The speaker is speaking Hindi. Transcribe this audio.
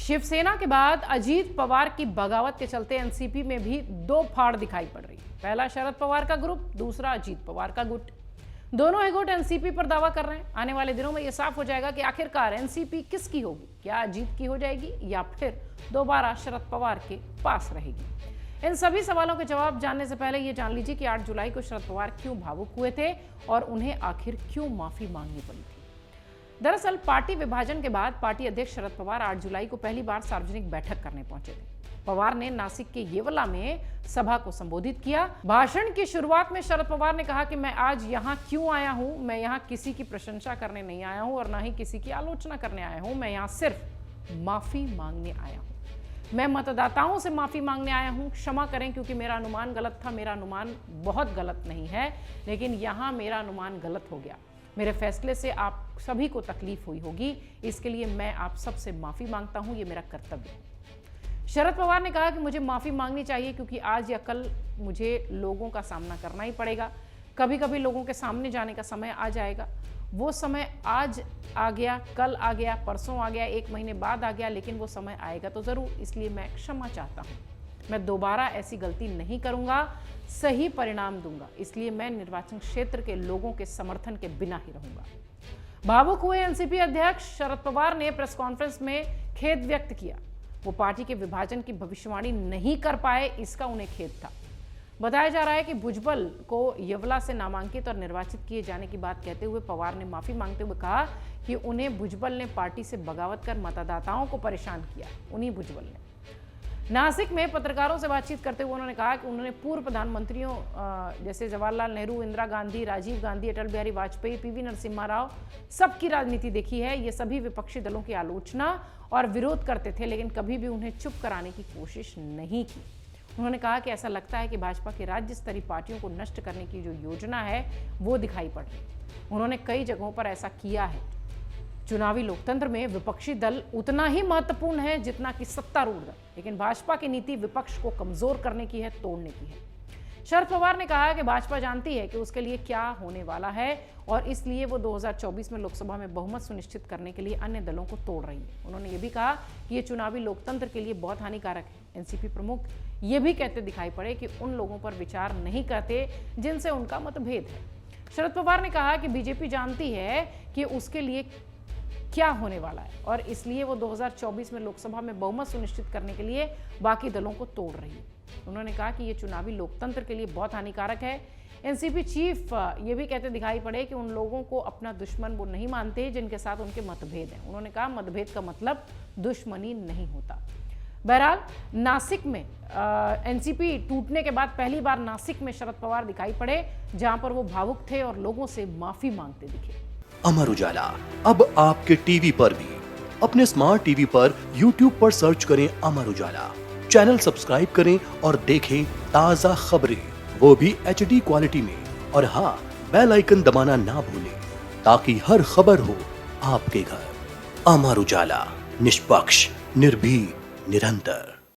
शिवसेना के बाद अजीत पवार की बगावत के चलते एनसीपी में भी दो फाड़ दिखाई पड़ रही है। पहला शरद पवार का ग्रुप, दूसरा अजीत पवार का गुट। दोनों ही गुट एनसीपी पर दावा कर रहे हैं। आने वाले दिनों में यह साफ हो जाएगा कि आखिरकार एनसीपी किसकी होगी, क्या अजीत की हो जाएगी या फिर दोबारा शरद पवार के पास रहेगी। इन सभी सवालों के जवाब जानने से पहले यह जान लीजिए कि 8 जुलाई को शरद पवार क्यों भावुक हुए थे और उन्हें आखिर क्यों माफी मांगनी पड़ी थी। दरअसल पार्टी विभाजन के बाद पार्टी अध्यक्ष शरद पवार 8 जुलाई को पहली बार सार्वजनिक बैठक करने पहुंचे थे। पवार ने नासिक के येवला में सभा को संबोधित किया। भाषण की शुरुआत में शरद पवार ने कहा कि मैं आज यहाँ क्यों आया हूँ, मैं यहाँ किसी की प्रशंसा करने नहीं आया हूँ और ना ही किसी की आलोचना करने आया हूँ। मैं यहाँ सिर्फ माफी मांगने आया हूँ। मैं मतदाताओं से माफी मांगने आया हूँ। क्षमा करें क्योंकि मेरा अनुमान गलत था। मेरा अनुमान बहुत गलत नहीं है, लेकिन यहाँ मेरा अनुमान गलत हो गया। मेरे फैसले से आप सभी को तकलीफ हुई होगी, इसके लिए मैं आप सबसे माफी मांगता हूं, ये मेरा कर्तव्य है। शरद पवार ने कहा कि मुझे माफी मांगनी चाहिए क्योंकि आज या कल मुझे लोगों का सामना करना ही पड़ेगा। कभी कभी लोगों के सामने जाने का समय आ जाएगा। वो समय आज आ गया, कल आ गया, परसों आ गया, 1 महीने बाद आ गया, लेकिन वो समय आएगा तो जरूर। इसलिए मैं क्षमा चाहता हूं। मैं दोबारा ऐसी गलती नहीं करूंगा, सही परिणाम दूंगा। इसलिए मैं निर्वाचन क्षेत्र के लोगों के समर्थन के बिना ही रहूंगा। भावुक हुए एनसीपी अध्यक्ष शरद पवार ने प्रेस कॉन्फ्रेंस में खेद व्यक्त किया। वो पार्टी के विभाजन की भविष्यवाणी नहीं कर पाए, इसका उन्हें खेद था। बताया जा रहा है कि भुजबल को येवला से नामांकित और निर्वाचित किए जाने की बात कहते हुए पवार ने माफी मांगते हुए कहा कि उन्हें भुजबल ने पार्टी से बगावत कर मतदाताओं को परेशान किया। उन्हीं भुजबल ने नासिक में पत्रकारों से बातचीत करते हुए उन्होंने कहा कि उन्होंने पूर्व प्रधानमंत्रियों जैसे जवाहरलाल नेहरू, इंदिरा गांधी, राजीव गांधी, अटल बिहारी वाजपेयी, पीवी नरसिम्हा राव, सबकी राजनीति देखी है। ये सभी विपक्षी दलों की आलोचना और विरोध करते थे, लेकिन कभी भी उन्हें चुप कराने की कोशिश नहीं की। उन्होंने कहा कि ऐसा लगता है कि भाजपा की राज्य स्तरीय पार्टियों को नष्ट करने की जो योजना है वो दिखाई पड़ रही है। उन्होंने कई जगहों पर ऐसा किया है। चुनावी लोकतंत्र में विपक्षी दल उतना ही महत्वपूर्ण है जितना कि सत्तारूढ़ दल, लेकिन भाजपा की नीति विपक्ष को कमजोर करने की है, तोड़ने की है। शरद पवार ने कहा कि भाजपा जानती है कि उसके लिए क्या होने वाला है और इसलिए वो 2024 में लोकसभा में बहुमत सुनिश्चित करने के लिए अन्य दलों को तोड़ रही है। उन्होंने ये भी कहा कि ये चुनावी लोकतंत्र के लिए बहुत हानिकारक है। एनसीपी प्रमुख ये भी कहते दिखाई पड़े कि उन लोगों पर विचार नहीं करते जिनसे उनका मतभेद है। शरद पवार ने कहा कि बीजेपी जानती है कि उसके लिए क्या होने वाला है और इसलिए वो 2024 में लोकसभा में बहुमत सुनिश्चित करने के लिए बाकी दलों को तोड़ रही है। उन्होंने कहा कि ये चुनावी लोकतंत्र के लिए बहुत हानिकारक है। एनसीपी चीफ ये भी कहते दिखाई पड़े कि उन लोगों को अपना दुश्मन वो नहीं मानते जिनके साथ उनके मतभेद हैं। उन्होंने कहा मतभेद का मतलब दुश्मनी नहीं होता। बहरहाल नासिक में एनसीपी टूटने के बाद पहली बार नासिक में शरद पवार दिखाई पड़े, जहां पर वो भावुक थे और लोगों से माफी मांगते दिखे। अमर उजाला अब आपके टीवी पर भी। अपने स्मार्ट टीवी पर YouTube पर सर्च करें अमर उजाला, चैनल सब्सक्राइब करें और देखें ताजा खबरें, वो भी HD क्वालिटी में। और हाँ, बेल आइकन दबाना ना भूलें ताकि हर खबर हो आपके घर। अमर उजाला, निष्पक्ष, निर्भीक, निरंतर।